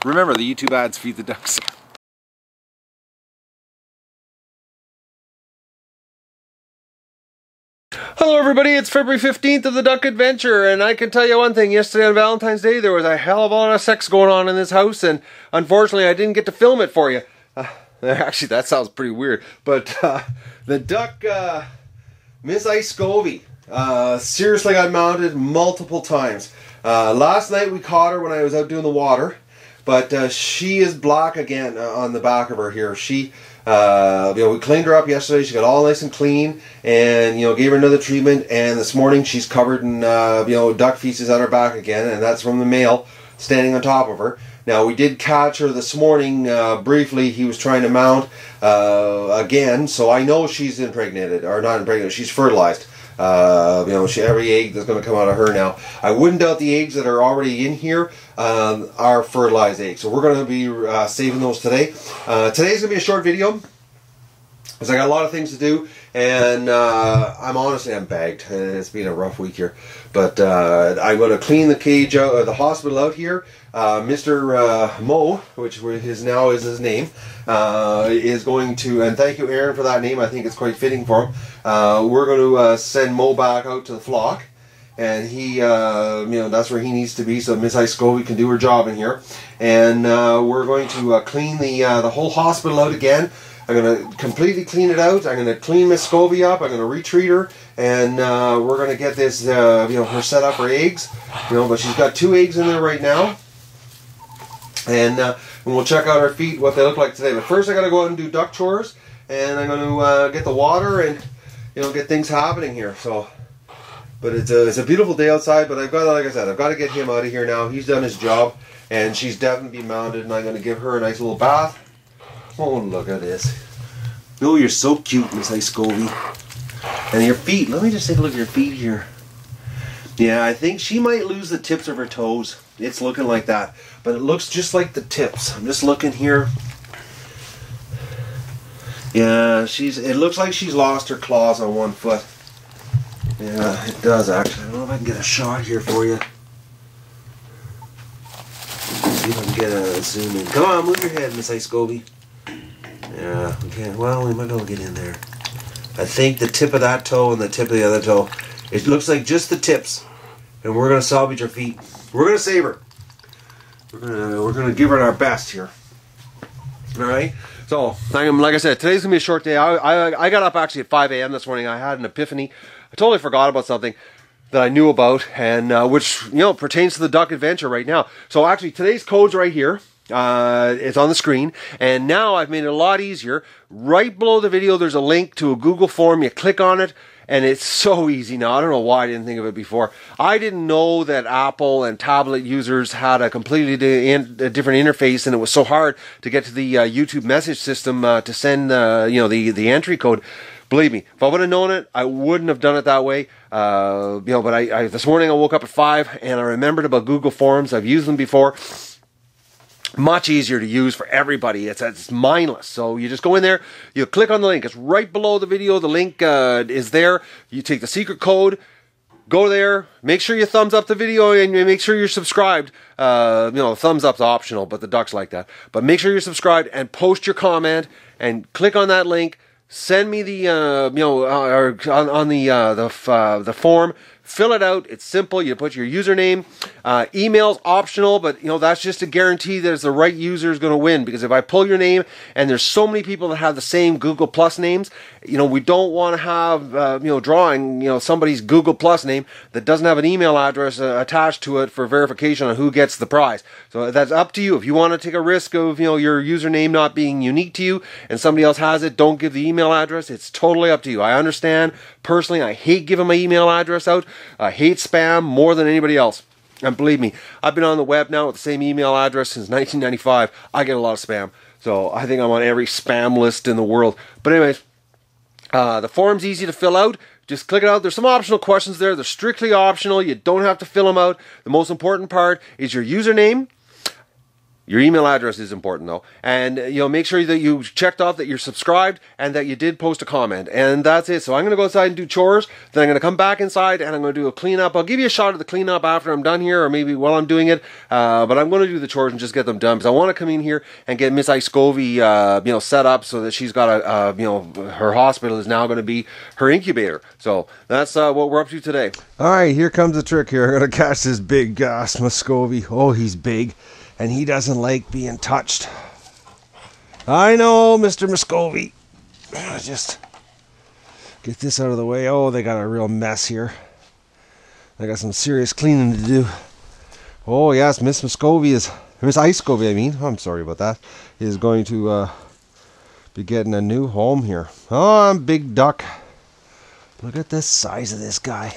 Remember, the YouTube ads feed the ducks. Hello everybody, it's February 15th of the Duck Adventure, and I can tell you one thing, yesterday on Valentine's Day there was a hell of a lot of sex going on in this house, and unfortunately I didn't get to film it for you. Actually, that sounds pretty weird, but the duck, Miss Icecovy, seriously got mounted multiple times. Last night we caught her when I was out doing the water, but she is black again on the back of her here. She, we cleaned her up yesterday. She got all nice and clean, and gave her another treatment. And this morning she's covered in duck feces on her back again, and that's from the male standing on top of her. Now we did catch her this morning briefly. He was trying to mount again, so I know she's impregnated, or not impregnated. She's fertilized. Every egg that's going to come out of her now. I wouldn't doubt the eggs that are already in here are fertilized eggs. So we're going to be saving those today. Today's going to be a short video because I got a lot of things to do, and I'm bagged. It's been a rough week here, but I'm going to clean the cage out, the hospital out here. Mr. Moe, which is his name, is going to, and thank you Aaron for that name, I think it's quite fitting for him. We're going to send Moe back out to the flock, and he, that's where he needs to be so Miss Icecovy can do her job in here. And we're going to clean the whole hospital out again. I'm going to completely clean it out. I'm going to clean Miss Scovy up. I'm going to retreat her, and we're going to get this, her set up for eggs. But she's got 2 eggs in there right now. And we'll check out our feet, what they look like today. But first I got to go out and do duck chores, and I'm going to get the water and get things happening here. So, but it's a beautiful day outside. But I've got, like I said, I've got to get him out of here now. He's done his job, and she's definitely mounted. And I'm going to give her a nice little bath. Oh, look at this! Oh, you're so cute, Miss Icecovy. And your feet. Let me just take a look at your feet here. Yeah, I think she might lose the tips of her toes. It's looking like that, but it looks just like the tips. I'm just looking here. Yeah, it looks like she's lost her claws on one foot. Yeah, it does actually. I don't know if I can get a shot here for you. See if I can get a zoom in. Come on, move your head, Miss Icecovy. Yeah, okay. Well, we might be able to get in there. I think the tip of that toe and the tip of the other toe. It looks like just the tips, and we're gonna salvage her feet. We're gonna save her. We're gonna give her our best here. All right. So, like I said, today's gonna be a short day. I got up actually at 5 a.m. this morning. I had an epiphany. I totally forgot about something that I knew about, and which pertains to the Duck Adventure right now. So actually, today's code's right here. It's on the screen, and now I've made it a lot easier. Right below the video, there's a link to a Google form. You click on it. And it's so easy now. I don't know why I didn't think of it before. I didn't know that Apple and tablet users had a completely different interface, and it was so hard to get to the YouTube message system to send the entry code. Believe me, if I would have known it, I wouldn't have done it that way. But I this morning I woke up at 5 and I remembered about Google Forms. I've used them before. Much easier to use for everybody. It's mindless. So you just go in there, you click on the link. It's right below the video. The link is there. You take the secret code, go there, make sure you thumbs up the video, and make sure you're subscribed. Thumbs up's optional, but the ducks like that. But make sure you're subscribed and post your comment and click on that link. Send me the the form. Fill it out. It's simple. You put your username. Email's optional, but that's just to guarantee that it's the right user is going to win. Because if I pull your name, and there's so many people that have the same Google Plus names, we don't want to have drawing somebody's Google Plus name that doesn't have an email address attached to it for verification on who gets the prize. So that's up to you. If you want to take a risk of your username not being unique to you and somebody else has it, don't give the email address. It's totally up to you. I understand. Personally, I hate giving my email address out. I hate spam more than anybody else. And believe me, I've been on the web now with the same email address since 1995. I get a lot of spam. So I think I'm on every spam list in the world. But anyways, the form's easy to fill out. Just click it out. There's some optional questions there. They're strictly optional. You don't have to fill them out. The most important part is your username, Your email address is important though. And make sure that you checked off that you're subscribed and that you did post a comment. And that's it. So I'm going to go outside and do chores. Then I'm going to come back inside and I'm going to do a cleanup. I'll give you a shot of the cleanup after I'm done here, or maybe while I'm doing it. But I'm going to do the chores and just get them done, because I want to come in here and get Miss Icecovy, set up so that she's got her hospital is now going to be her incubator. So that's what we're up to today. All right, here comes the trick here. I'm going to catch this big Muscovy. Oh, he's big. And he doesn't like being touched. I know, Mr. Muscovy. Just get this out of the way. Oh, they got a real mess here. They got some serious cleaning to do. Oh, yes, Miss Icecovy, I mean. I'm sorry about that. Is going to be getting a new home here. Oh, I'm big duck. Look at the size of this guy.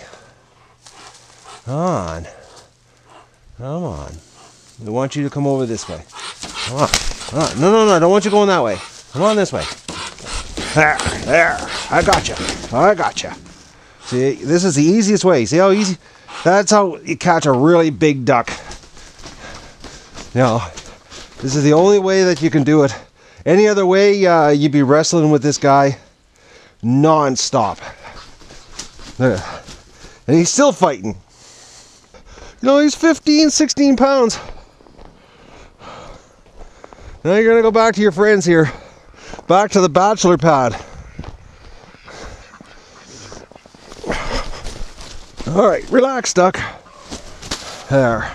Come on. Come on. I want you to come over this way. Come on. Come on. No, I don't want you going that way. Come on this way. There. I got you. I got you. See, this is the easiest way. See how easy? That's how you catch a really big duck. This is the only way that you can do it. Any other way, you'd be wrestling with this guy non-stop. And he's still fighting. He's 15, 16 pounds. Now you're going to go back to your friends here. Back to the bachelor pad. Alright, relax, duck. There.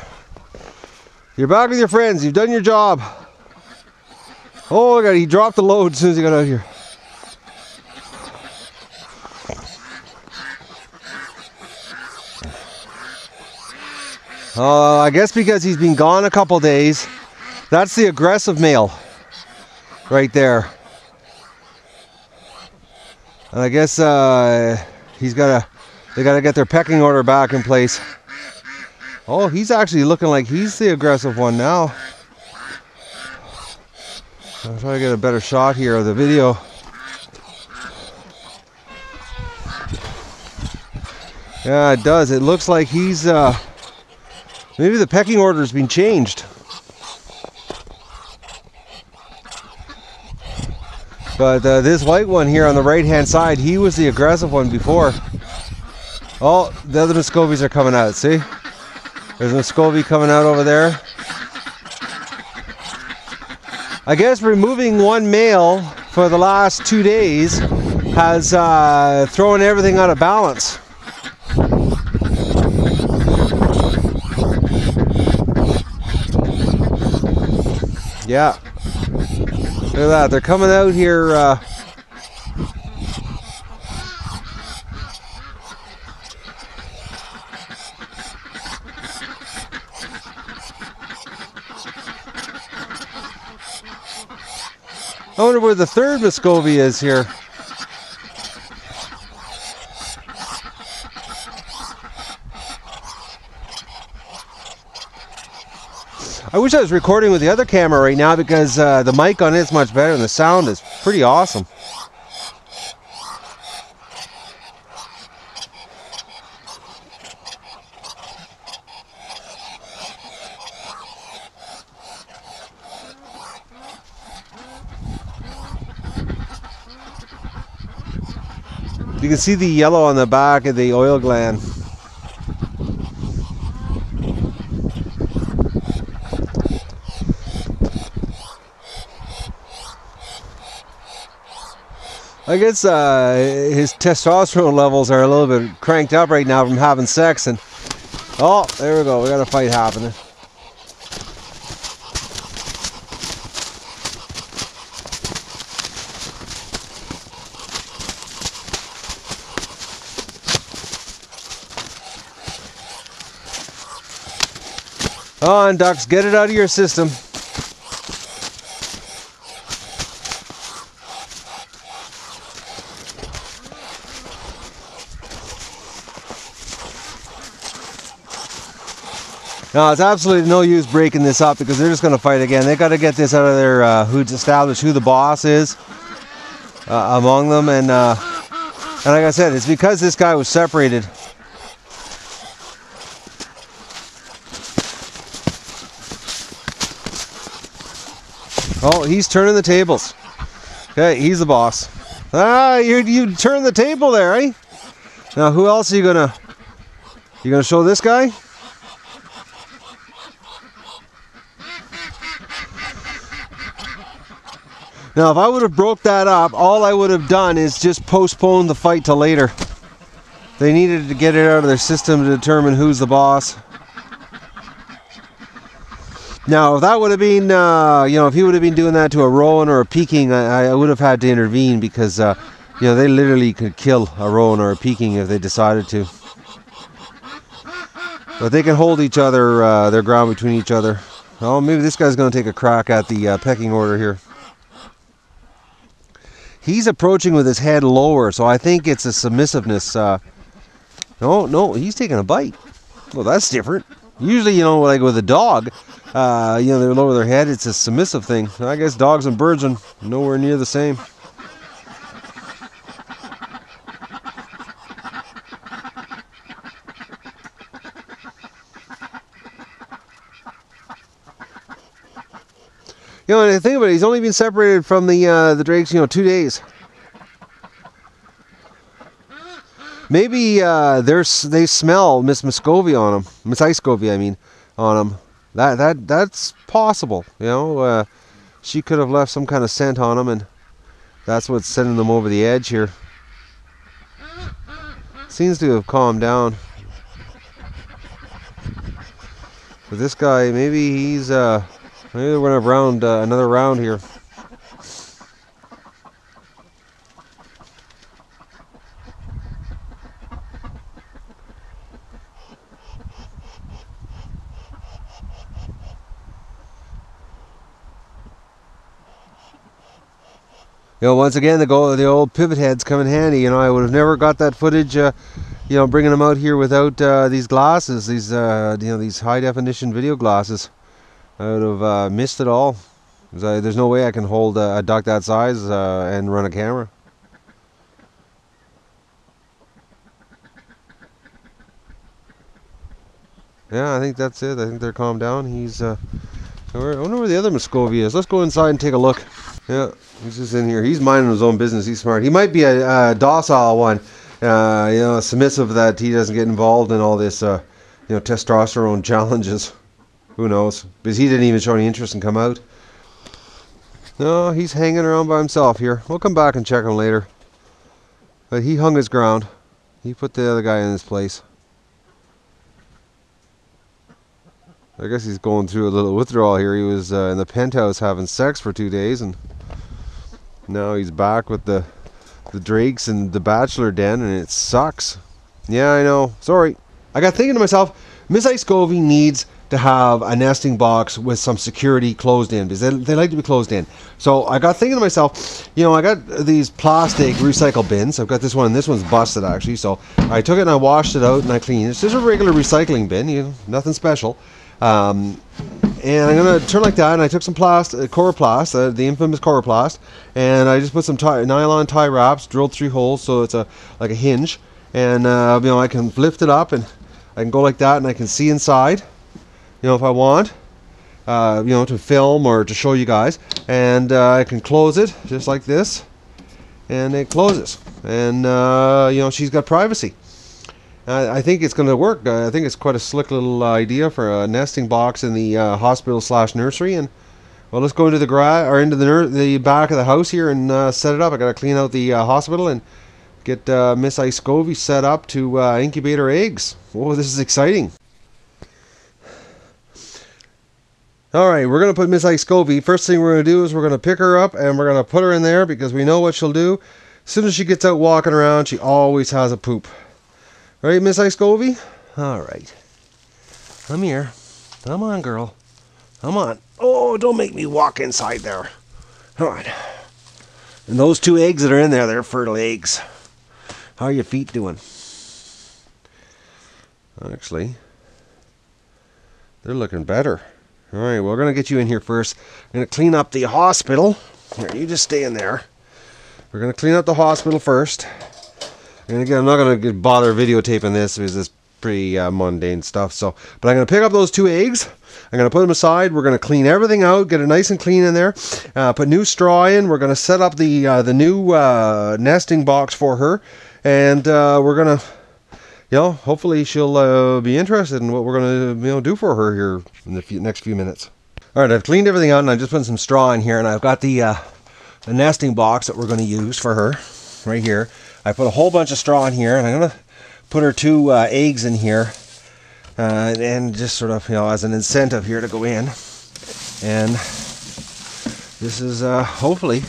You're back with your friends. You've done your job. Oh, look at it. He dropped the load as soon as he got out here. I guess because he's been gone a couple days. That's the aggressive male right there. And I guess they gotta get their pecking order back in place. Oh, he's actually looking like he's the aggressive one now. I'll try to get a better shot here of the video. Yeah, it does. It looks like he's maybe the pecking order's been changed. But this white one here on the right hand side, he was the aggressive one before. Oh, the other Muscovies are coming out, see? There's a Muscovy coming out over there. I guess removing one male for the last 2 days has thrown everything out of balance. Yeah. Look at that, they're coming out here. I wonder where the third Muscovy is here. I wish I was recording with the other camera right now, because the mic on it's much better and the sound is pretty awesome. You can see the yellow on the back of the oil gland. I guess his testosterone levels are a little bit cranked up right now from having sex, and oh, there we go, we got a fight happening. Come on, ducks, get it out of your system. No, it's absolutely no use breaking this up, because they're just going to fight again. They got to get this out of their establish who the boss is among them, and like I said, it's because this guy was separated. Oh, he's turning the tables. Okay, he's the boss. Ah, you turned the table there, eh? Now, who else are you gonna show this guy? Now, if I would have broke that up, all I would have done is just postpone the fight till later. They needed to get it out of their system to determine who's the boss. Now, if that would have been, you know, if he would have been doing that to a rowan or a Peking, I would have had to intervene because, you know, they literally could kill a rowan or a Peking if they decided to. But they can hold each other, their ground between each other. Oh, maybe this guy's going to take a crack at the pecking order here. He's approaching with his head lower, so I think it's a submissiveness. No, he's taking a bite. Well, that's different. Usually, you know, like with a dog, you know, they lower their head. It's a submissive thing. I guess dogs and birds are nowhere near the same. You know, and think about it, he's only been separated from the drakes, you know, 2 days. Maybe they smell Miss Muscovy on him, Miss Icecovy, I mean, on him. That's possible. You know, she could have left some kind of scent on him, and that's what's sending them over the edge here. Seems to have calmed down. But this guy, maybe he's maybe we're gonna have another round here. You know, once again, the old PivotHead's come in handy. You know, I would have never got that footage, you know, bringing them out here without these glasses, these, you know, these high definition video glasses. I would have missed it all. There's no way I can hold a duck that size and run a camera. Yeah, I think that's it. I think they're calmed down. He's, I wonder where the other Muscovy is. Let's go inside and take a look. Yeah, he's just in here. He's minding his own business. He's smart. He might be a docile one, you know, submissive, that he doesn't get involved in all this, you know, testosterone challenges. Who knows? Because he didn't even show any interest in come out. No, he's hanging around by himself here. We'll come back and check him later. But he hung his ground. He put the other guy in his place. I guess he's going through a little withdrawal here. He was in the penthouse having sex for 2 days, and now he's back with the drakes and the bachelor den, and it sucks. Yeah, I know. Sorry. I got thinking to myself, Miss Icecovy needs to have a nesting box with some security closed in, because they like to be closed in. So I got thinking to myself, you know, I got these plastic recycle bins. I've got this one, and this one's busted actually. So I took it and I washed it out and I cleaned it. It's just a regular recycling bin, you know, nothing special. And I'm gonna turn like that, and I took some coroplast, the infamous coroplast, and I just put some nylon tie wraps, drilled 3 holes so it's like a hinge, and you know, I can lift it up and I can go like that, and I can see inside, you know, if I want, you know, to film or to show you guys, and I can close it just like this, and it closes, and you know, she's got privacy. I think it's going to work. I think it's quite a slick little idea for a nesting box in the hospital/nursery. And well, let's go into the garage or into the back of the house here and set it up. I got to clean out the hospital and get Miss Icecovy set up to incubate her eggs. Oh, this is exciting! All right, we're going to put Miss Icecovy. First thing we're going to do is we're going to pick her up and we're going to put her in there, because we know what she'll do. As soon as she gets out walking around, she always has a poop. Right, Miss Icecovy? All right. Come here. Come on, girl. Come on. Oh, don't make me walk inside there. Come on. And those 2 eggs that are in there, they're fertile eggs. How are your feet doing? Actually, they're looking better. All right, well, we're going to get you in here first. I'm going to clean up the hospital. Here, you just stay in there. We're going to clean up the hospital first. And again, I'm not going to bother videotaping this because this pretty mundane stuff. So, but I'm going to pick up those 2 eggs. I'm going to put them aside. We're going to clean everything out, get it nice and clean in there. Put new straw in. We're going to set up the new nesting box for her, and we're going to, you know, hopefully she'll be interested in what we're going to, you know, do for her here in the next few minutes. All right, I've cleaned everything out, and I just put some straw in here, and I've got the nesting box that we're going to use for her right here. I put a whole bunch of straw in here, and I'm going to put her 2 eggs in here, and just sort of, you know, as an incentive here to go in. And this is hopefully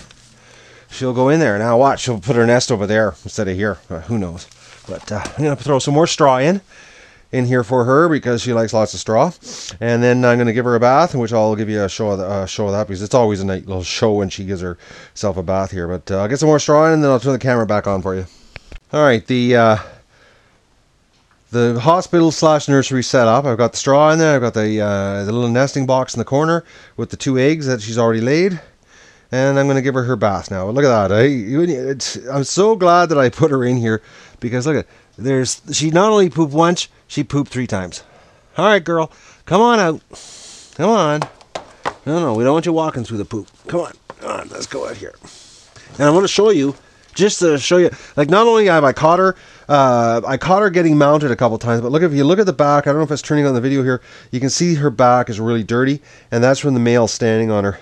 she'll go in there. Now watch, she'll put her nest over there instead of here. Who knows? But I'm going to throw some more straw in here for her because she likes lots of straw. And then I'm going to give her a bath, which I'll give you a show of that because it's always a nice little show when she gives herself a bath here. But I'll get some more straw in, and then I'll turn the camera back on for you. All right, the hospital / nursery setup. I've got the straw in there. I've got the little nesting box in the corner with the 2 eggs that she's already laid. And I'm going to give her bath now. Look at that. I'm so glad that I put her in here because look at, she not only pooped once, she pooped 3 times. All right, girl, come on out. Come on. No, we don't want you walking through the poop. Come on, let's go out here. And I want to show you, just to show you, like not only have I caught her getting mounted a couple times, but look, if you look at the back, I don't know if it's turning on the video here, you can see her back is really dirty, and that's from the male standing on her.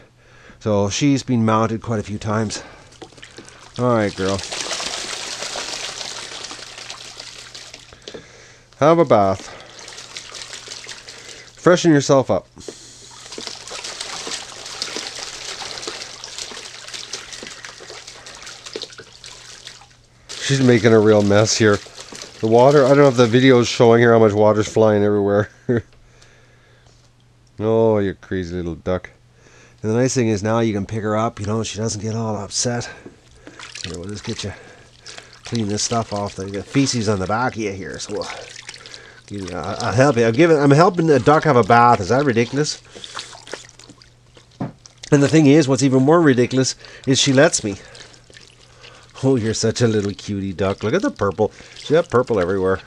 So she's been mounted quite a few times. All right, girl. Have a bath. Freshen yourself up. She's making a real mess here. The water, I don't know if the video is showing here how much water's flying everywhere. Oh, you crazy little duck. And the nice thing is now you can pick her up, you know, she doesn't get all upset. Here, we'll just get you, clean this stuff off. You got feces on the back of you here, so I'll help you. I'm helping the duck have a bath. Is that ridiculous? And the thing is, what's even more ridiculous is she lets me. Oh, you're such a little cutie duck. Look at the purple. She got purple everywhere.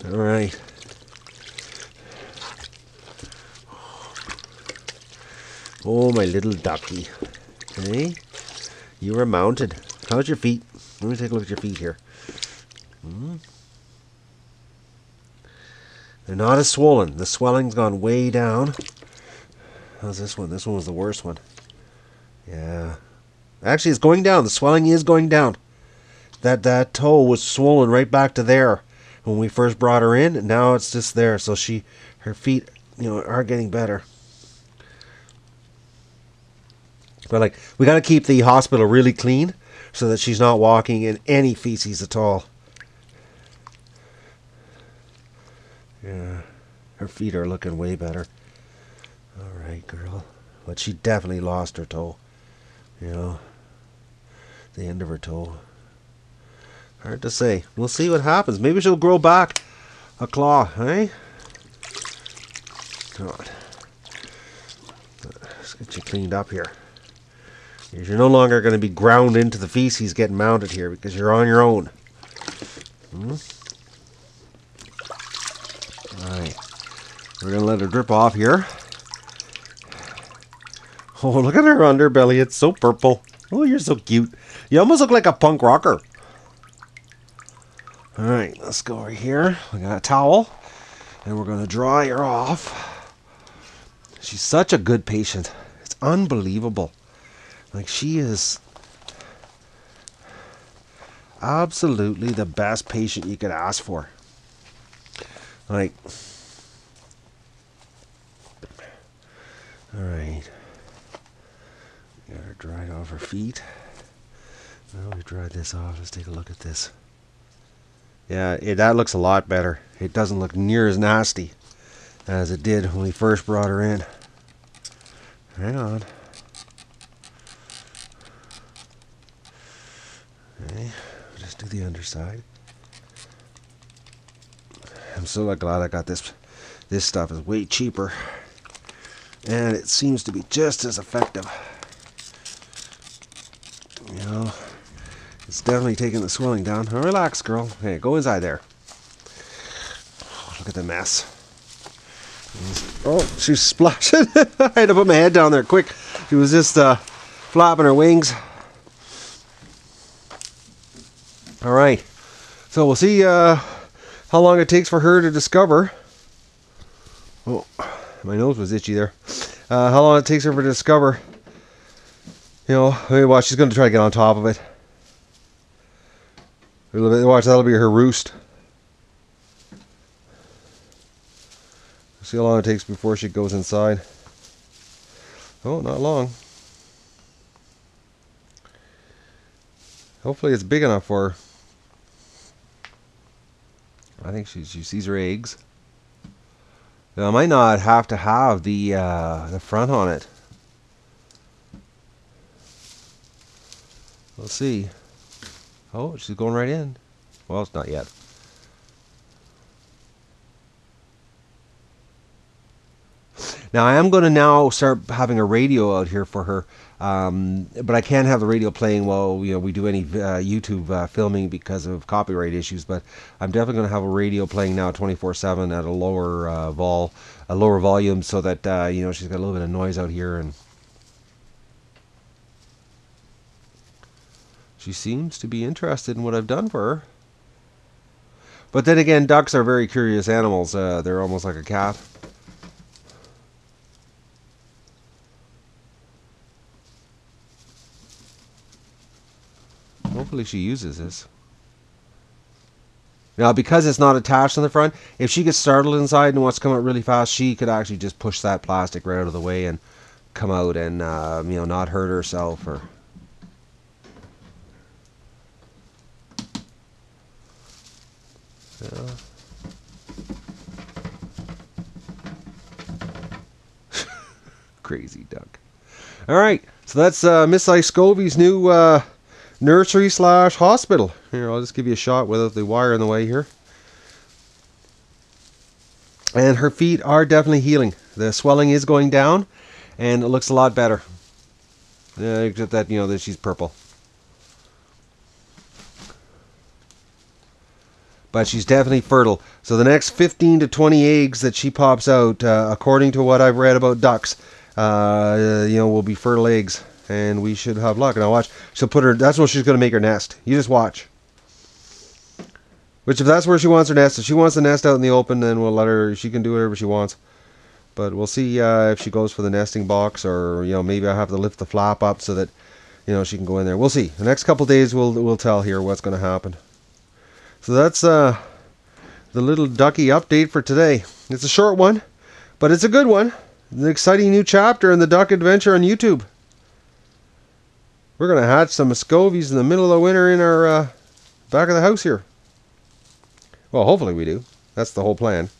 All right. Oh, my little ducky. Hey, you were mounted. How's your feet? Let me take a look at your feet here. They're not as swollen. The swelling's gone way down. How's this one? This one was the worst one. Yeah. Actually, it's going down. The swelling is going down. That toe was swollen right back to there when we first brought her in. And now it's just there. So her feet, you know, are getting better. But like, we got to keep the hospital really clean so that she's not walking in any feces at all. Yeah, her feet are looking way better. All right, girl. But she definitely lost her toe. You know, the end of her toe. Hard to say. We'll see what happens. Maybe she'll grow back a claw, eh? Come on. Let's get you cleaned up here. You're no longer going to be ground into the feces getting mounted here because you're on your own. Alright. We're going to let her drip off here. Oh, look at her underbelly. It's so purple. Oh, you're so cute. You almost look like a punk rocker. Alright, let's go over here. We got a towel. And we're going to dry her off. She's such a good patient. It's unbelievable. Like, she is absolutely the best patient you could ask for. Like, alright. Got her dried off her feet. Now we dried this off. Let's take a look at this. Yeah, that looks a lot better. It doesn't look near as nasty as it did when we first brought her in. Hang on. Okay, just do the underside. I'm so glad I got this. This stuff is way cheaper. And it seems to be just as effective. You know, it's definitely taking the swelling down. Oh, relax, girl. Hey, go inside there. the mess. Oh, she's splashing. I had to put my head down there quick. She was just flapping her wings. All right, so we'll see how long it takes for her to discover. Oh, my nose was itchy there. How long it takes her to discover. You know, maybe watch. She's going to try to get on top of it. Watch, that'll be her roost. See how long it takes before she goes inside. Oh, not long. Hopefully it's big enough for her. I think she sees her eggs. Now, I might not have to have the front on it. We'll see. Oh, she's going right in. Well, it's not yet. Now, I am going to now start having a radio out here for her, but I can't have the radio playing while we do any YouTube filming because of copyright issues. But I'm definitely going to have a radio playing now 24/7 at a lower volume, so that she's got a little bit of noise out here, and she seems to be interested in what I've done for her. But then again, ducks are very curious animals. They're almost like a cat. Hopefully she uses this. Now, because it's not attached on the front, if she gets startled inside and wants to come out really fast, she could actually just push that plastic right out of the way and come out and not hurt herself. Or crazy duck. All right, so that's Miss Icecovy's new nursery / hospital. Here, I'll just give you a shot without the wire in the way here. And her feet are definitely healing. The swelling is going down, and it looks a lot better. Except that that she's purple. But she's definitely fertile. So the next 15 to 20 eggs that she pops out, according to what I've read about ducks, will be fertile eggs. And we should have luck. Now watch. She'll put her. That's where she's going to make her nest. You just watch. Which, if that's where she wants her nest, if she wants the nest out in the open, then we'll let her. She can do whatever she wants. But we'll see if she goes for the nesting box, or maybe I have to lift the flap up so that she can go in there. We'll see. The next couple days we'll tell here what's going to happen. So that's the little ducky update for today. It's a short one, but it's a good one. An exciting new chapter in the duck adventure on YouTube. We're going to hatch some Muscovies in the middle of the winter in our back of the house here. Well, hopefully we do. That's the whole plan.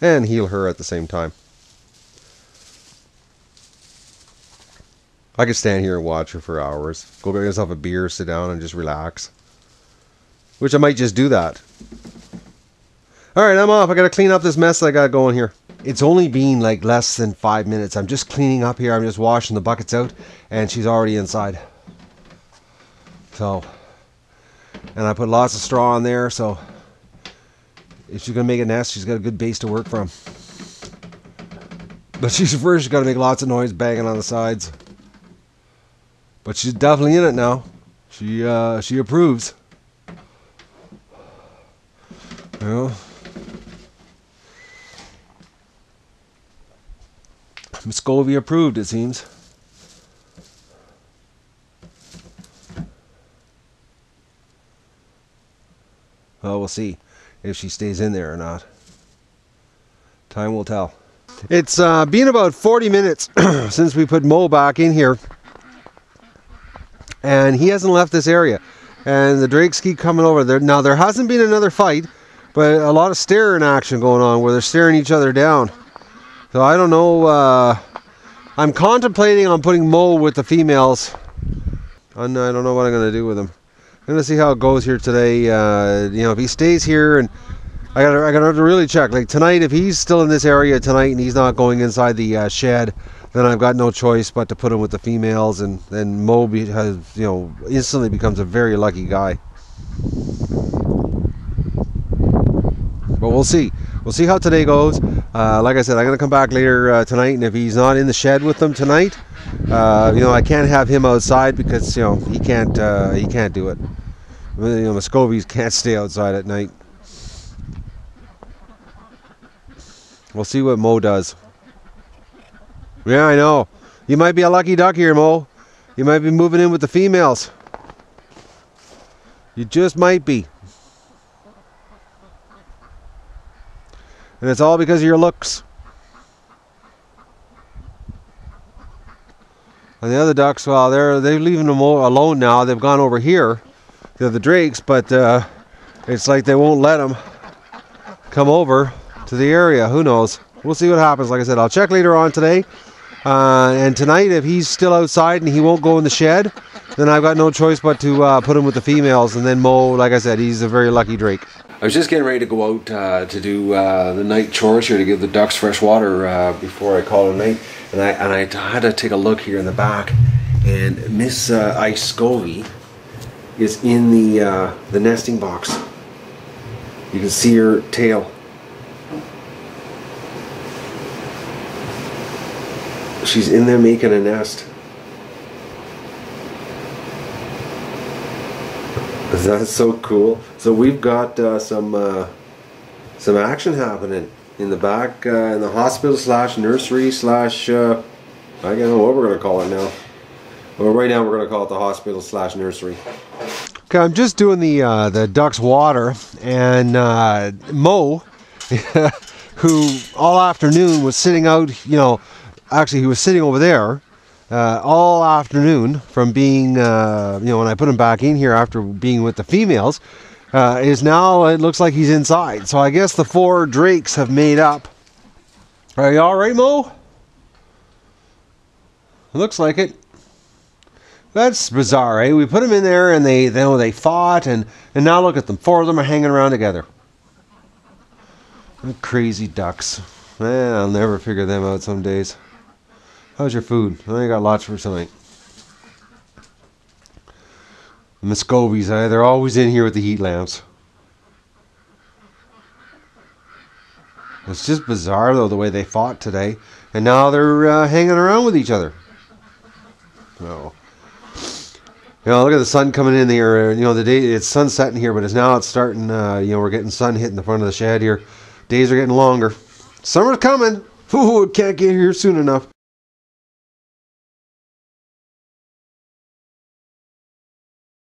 And heal her at the same time. I could stand here and watch her for hours. Go get myself a beer, sit down, and just relax. Which I might just do that. Alright, I'm off. I got to clean up this mess I got going here. It's only been like less than 5 minutes. I'm just cleaning up here. I'm just washing the buckets out. And she's already inside. So, and I put lots of straw on there, so if she's going to make a nest, she's got a good base to work from. But she's got to make lots of noise banging on the sides. But she's definitely in it now. She approves. Well, Muscovy approved, it seems. Well, we'll see if she stays in there or not. Time will tell. It's been about 40 minutes since we put Moe back in here. And he hasn't left this area. And the drakes keep coming over there. Now, there hasn't been another fight, but a lot of staring action going on where they're staring each other down. So I don't know. I'm contemplating on putting Moe with the females. I don't know what I'm going to do with him. I'm going to see how it goes here today. If he stays here, and I got to really check. Like tonight, if he's still in this area tonight and he's not going inside the shed, then I've got no choice but to put him with the females, and then Moe has instantly becomes a very lucky guy. But we'll see. we'll see how today goes. Like I said, I'm going to come back later tonight, and if he's not in the shed with them tonight, I can't have him outside because he can't do it. Muscovies can't stay outside at night. We'll see what Moe does. Yeah, I know. You might be a lucky duck here, Moe. You might be moving in with the females. You just might be. And it's all because of your looks. And the other ducks, well, they're leaving them alone now. They've gone over here. They're the drakes, but it's like they won't let them come over to the area. Who knows? We'll see what happens. Like I said, I'll check later on today. And tonight, if he's still outside and he won't go in the shed, then I've got no choice but to put him with the females. And then Moe, like I said, he's a very lucky drake. I was just getting ready to go out to do the night chores here to give the ducks fresh water before I call it a night. And I had to take a look here in the back, and Miss Icecovy is in the nesting box. You can see her tail. She's in there making a nest. That's so cool. So we've got some action happening in the back in the hospital slash nursery slash I don't know what we're going to call it now. Well, right now we're going to call it the hospital slash nursery. Okay, I'm just doing the ducks water, and Moe, who all afternoon was sitting out, actually he was sitting over there all afternoon from being, when I put him back in here after being with the females, is now, it looks like he's inside. So I guess the 4 drakes have made up. Are you alright, Moe? Looks like it. That's bizarre, eh? We put them in there and they fought, and now look at them. 4 of them are hanging around together. Crazy ducks. Man, I'll never figure them out some days. How's your food? I got lots for tonight. Muscovies, they're always in here with the heat lamps. It's just bizarre, though, the way they fought today. And now they're hanging around with each other. Oh. Look at the sun coming in here. The day, it's sunsetting here, but it's starting, we're getting sun hitting the front of the shed here. Days are getting longer. Summer's coming. Ooh, it can't get here soon enough.